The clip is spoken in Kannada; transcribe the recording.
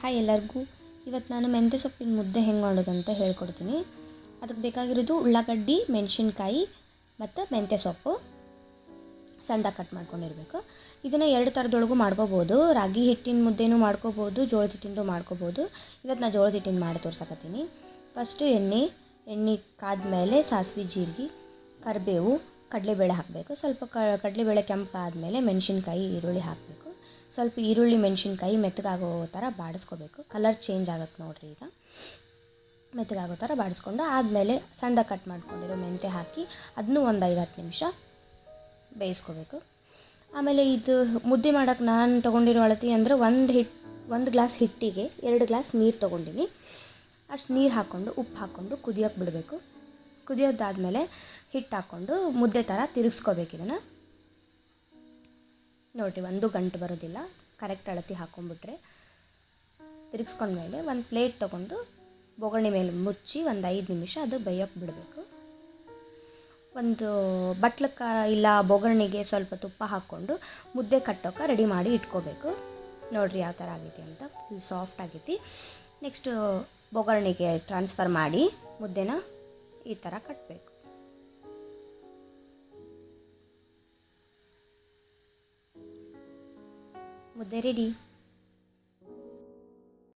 ಹಾಯ್ ಎಲ್ಲರಿಗೂ. ಇವತ್ತು ನಾನು ಮೆಂತ್ಯ ಸೊಪ್ಪಿನ ಮುದ್ದೆ ಹೆಂಗೆ ಮಾಡೋದಂತ ಹೇಳ್ಕೊಡ್ತೀನಿ. ಅದಕ್ಕೆ ಬೇಕಾಗಿರೋದು ಉಳ್ಳಾಗಡ್ಡಿ, ಮೆಣಸಿನ್ಕಾಯಿ ಮತ್ತು ಮೆಂತ್ಯ ಸೊಪ್ಪು ಸಣ್ಣದಾಗಿ ಕಟ್ ಮಾಡ್ಕೊಂಡಿರಬೇಕು. ಇದನ್ನು 2 ಥರದೊಳಗೂ ಮಾಡ್ಕೋಬೋದು. ರಾಗಿ ಹಿಟ್ಟಿನ ಮುದ್ದೆನೂ ಮಾಡ್ಕೋಬೋದು, ಜೋಳದ ಹಿಟ್ಟಿಂದು ಮಾಡ್ಕೋಬೋದು. ಇವತ್ತು ನಾನು ಜೋಳದ ಹಿಟ್ಟಿನ ಮಾಡಿ ತೋರ್ಸಕತ್ತೀನಿ. ಫಸ್ಟು ಎಣ್ಣೆ ಕಾದ್ಮೇಲೆ ಸಾಸಿವೆ, ಜೀರಿಗೆ, ಕರಿಬೇವು, ಕಡಲೆಬೇಳೆ ಹಾಕಬೇಕು. ಸ್ವಲ್ಪ ಕಡಲೆಬೇಳೆ ಕೆಂಪಾದಮೇಲೆ ಮೆಣಸಿನ್ಕಾಯಿ, ಈರುಳ್ಳಿ ಹಾಕಬೇಕು. ಸ್ವಲ್ಪ ಈರುಳ್ಳಿ ಮೆಣಸಿನ್ಕಾಯಿ ಮೆತ್ತಗಾಗೋ ಥರ ಬಾಡಿಸ್ಕೋಬೇಕು. ಕಲರ್ ಚೇಂಜ್ ಆಗುತ್ತೆ ನೋಡಿರಿ. ಈಗ ಮೆತ್ತಗಾಗೋ ಥರ ಬಾಡಿಸ್ಕೊಂಡು ಆದಮೇಲೆ ಸಣ್ಣದಾಗಿ ಕಟ್ ಮಾಡ್ಕೊಂಡಿರೋ ಮೆಂತ್ಯ ಹಾಕಿ ಅದನ್ನೂ ಒಂದು 5-10 ನಿಮಿಷ ಬೇಯಿಸ್ಕೋಬೇಕು. ಆಮೇಲೆ ಇದು ಮುದ್ದೆ ಮಾಡೋಕ್ಕೆ ನಾನು ತೊಗೊಂಡಿರೋ ಅಳತೆ ಅಂದರೆ ಒಂದು ಗ್ಲಾಸ್ ಹಿಟ್ಟಿಗೆ 2 ಗ್ಲಾಸ್ ನೀರು ತೊಗೊಂಡಿನಿ. ಅಷ್ಟು ನೀರು ಹಾಕ್ಕೊಂಡು ಉಪ್ಪು ಹಾಕ್ಕೊಂಡು ಕುದಿಯೋಕ್ಕೆ ಬಿಡಬೇಕು. ಕುದಿಯೋದಾದಮೇಲೆ ಹಿಟ್ಟು ಹಾಕ್ಕೊಂಡು ಮುದ್ದೆ ಥರ ತಿರುಗಿಸ್ಕೋಬೇಕು. ಇದನ್ನು ನೋಡಿರಿ, ಒಂದು ಗಂಟು ಬರೋದಿಲ್ಲ. ಕರೆಕ್ಟ್ ಅಳತೆ ಹಾಕ್ಕೊಂಬಿಟ್ರೆ ತಿರುಗಿಸ್ಕೊಂಡ್ಮೇಲೆ ಒಂದು ಪ್ಲೇಟ್ ತೊಗೊಂಡು ಬೊಗಣೆ ಮೇಲೆ ಮುಚ್ಚಿ ಒಂದು 5 ನಿಮಿಷ ಅದು ಬೇಯೋಕ್ಕೆ ಬಿಡಬೇಕು. ಒಂದು ಬಟ್ಲಕ್ಕೆ ಇಲ್ಲ ಬೊಗರಣೆಗೆ ಸ್ವಲ್ಪ ತುಪ್ಪ ಹಾಕ್ಕೊಂಡು ಮುದ್ದೆ ಕಟ್ಟೋಕೆ ರೆಡಿ ಮಾಡಿ ಇಟ್ಕೋಬೇಕು. ನೋಡಿರಿ ಯಾವ ಥರ ಆಗೈತಿ ಅಂತ, ಫುಲ್ ಸಾಫ್ಟ್ ಆಗೈತಿ. ನೆಕ್ಸ್ಟು ಬೊಗರಣೆಗೆ ಟ್ರಾನ್ಸ್ಫರ್ ಮಾಡಿ ಮುದ್ದೆನ ಈ ಥರ ಕಟ್ಟಬೇಕು. ಮುದ್ದೆ ರೆಡಿ.